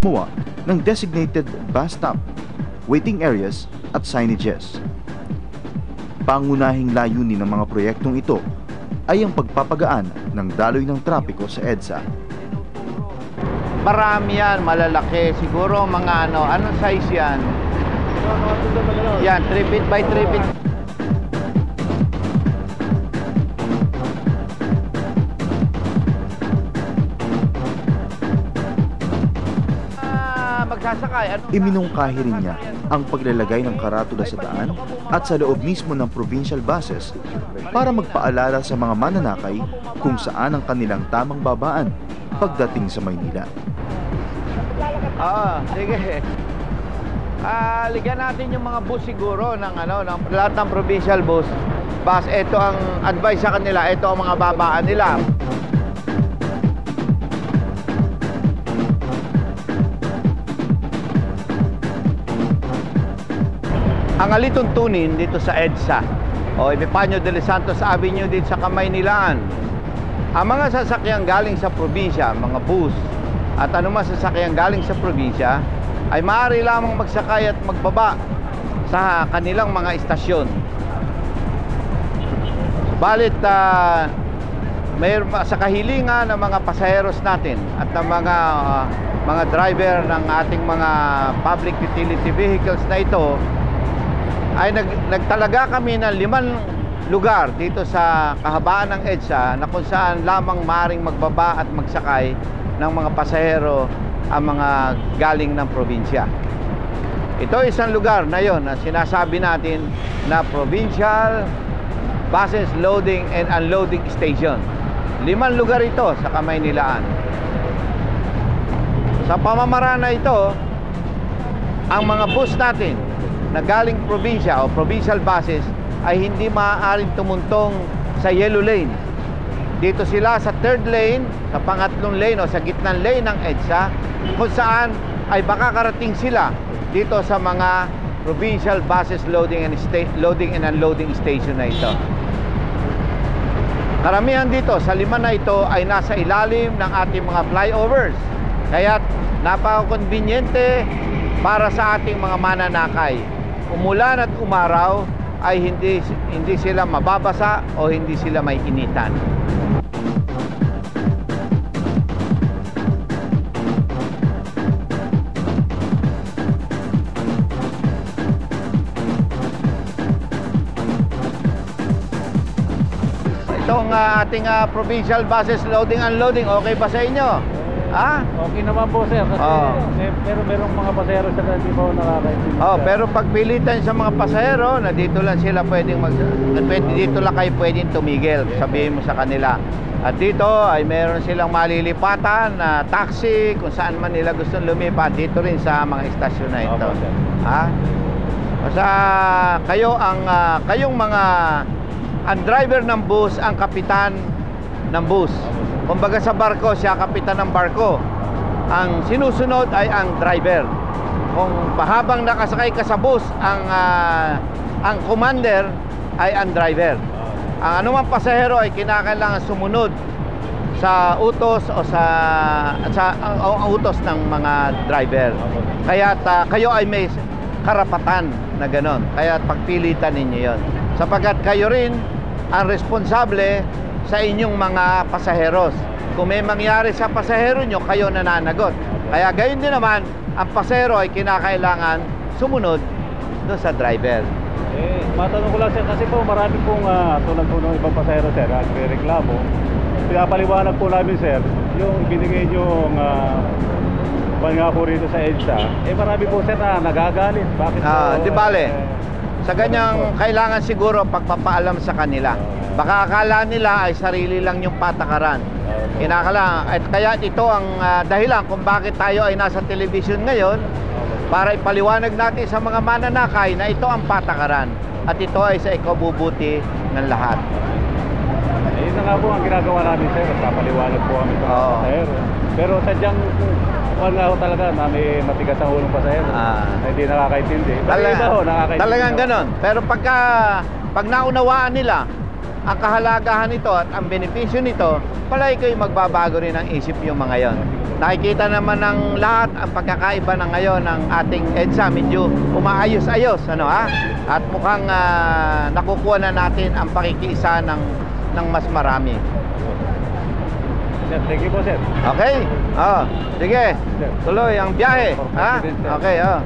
gumawa ng designated bus stop, waiting areas at signages. Pangunahing layunin ng mga proyektong ito ay ang pagpapagaan ng daloy ng trapiko sa EDSA. Marami yan, malalaki. Siguro mga anong size yan? Yan, 3 feet by 3 feet. Magsasakay. Iminungkahi rin niya ang paglalagay ng karatula sa daan at sa loob mismo ng provincial buses para magpaalala sa mga mananakay kung saan ang kanilang tamang babaan pagdating sa Maynila. Sige. Ligyan natin yung mga bus siguro ng lahat ng provincial bus. Ito ang advice sa kanila, ito ang mga babaan nila. Ang alituntunin dito sa EDSA o Epifanio de los Santos Avenue dito sa Kamaynilaan, ang mga sasakyan galing sa probinsya, mga bus at anumang sasakyan galing sa probinsya ay maaari lamang magsakay at magbaba sa kanilang mga istasyon. Subalit sa kahilingan ng mga pasaheros natin at ng mga driver ng ating mga public utility vehicles na ito, ay nagtalaga kami ng 5 lugar dito sa kahabaan ng EDSA na kung saan lamang maaaring magbaba at magsakay ng mga pasahero ang mga galing ng probinsya. Ito isang lugar na yon na sinasabi natin na Provincial Buses Loading and Unloading Station. 5 lugar ito sa Kamaynilaan. Sa pamamaraan na ito, ang mga bus natin na galing probinsya o provincial buses ay hindi maaaring tumuntong sa yellow lane. Dito sila sa 3rd lane, sa pangatlong lane o sa gitnang lane ng EDSA, kung saan ay baka karating sila dito sa mga provincial buses loading and unloading station na ito. Karamihan dito sa 5 na ito ay nasa ilalim ng ating mga flyovers. Kaya napaka-conveniente para sa ating mga mananakay. Umulan at umaraw ay hindi sila mababasa o hindi sila may initan. Itong ating provincial buses loading and unloading, okay ba sa inyo? Okay naman po sir, kasi pero merong mga pasahero sa hindi po nakakaintindi. Pero pagpilitan sa mga pasahero na dito lang sila dito lang kayo pwedeng tumigil, sabihin mo sa kanila. At dito ay meron silang malilipatan na taxi kung saan man nila gustong lumipat dito rin sa mga istasyon na ito. Basta kayong mga ang driver ng bus, ang kapitan ng bus. Kumbaga sa barko, siya kapitan ng barko. Ang sinusunod ay ang driver. Kung habang nakasakay ka sa bus, ang commander ay ang driver. Ang anumang pasahero ay kinakailangan sumunod sa utos o ang utos ng mga driver. Kaya kayo ay may karapatan na ganon. Kaya pagpilitan ninyo yon. Sapagkat kayo rin ang responsable sa inyong mga pasaheros. Kung may mangyari sa pasahero nyo, kayo nananagot. Kaya gayon din naman, ang pasahero ay kinakailangan sumunod doon sa driver. Matanong ko lang sir, kasi po marami pong tulad po ng ibang pasahero sir, nagre-reklamo. Pinapaliwanag po namin sir, yung binigay nyo pangako rito sa EDSA, marami po sir na nagagalit. Bakit po? Di bale, sa ganyang kailangan siguro pagpapaalam sa kanila. Baka akala nila ay sarili lang yung patakaran. At kaya ito ang dahilan kung bakit tayo ay nasa television ngayon, para ipaliwanag natin sa mga mananakay na ito ang patakaran at ito ay sa ikabubuti ng lahat. Yun na nga po ang ginagawa namin sir, papaliwanag po kami sa mga pasahero. Pero sadyang talaga na may matigas ang ulong pasahero na hindi nakakaintindi. Talagang ganon. Pero pag naunawaan nila ang kahalagahan nito at ang benepisyo nito, palagi kayo magbabago rin ang isip yung mga yon. nakikita naman ng lahat ang pagkakaiba na ngayon ng ating EDSA. Medyo umaayos-ayos, ano ha? At mukhang nakukuha na natin ang pakikiisa ng mas marami. Sir, thank you po, sir. Okay? Oh, sige. Tuloy ang biyahe. Ha? Perfect, sir. Okay, oh.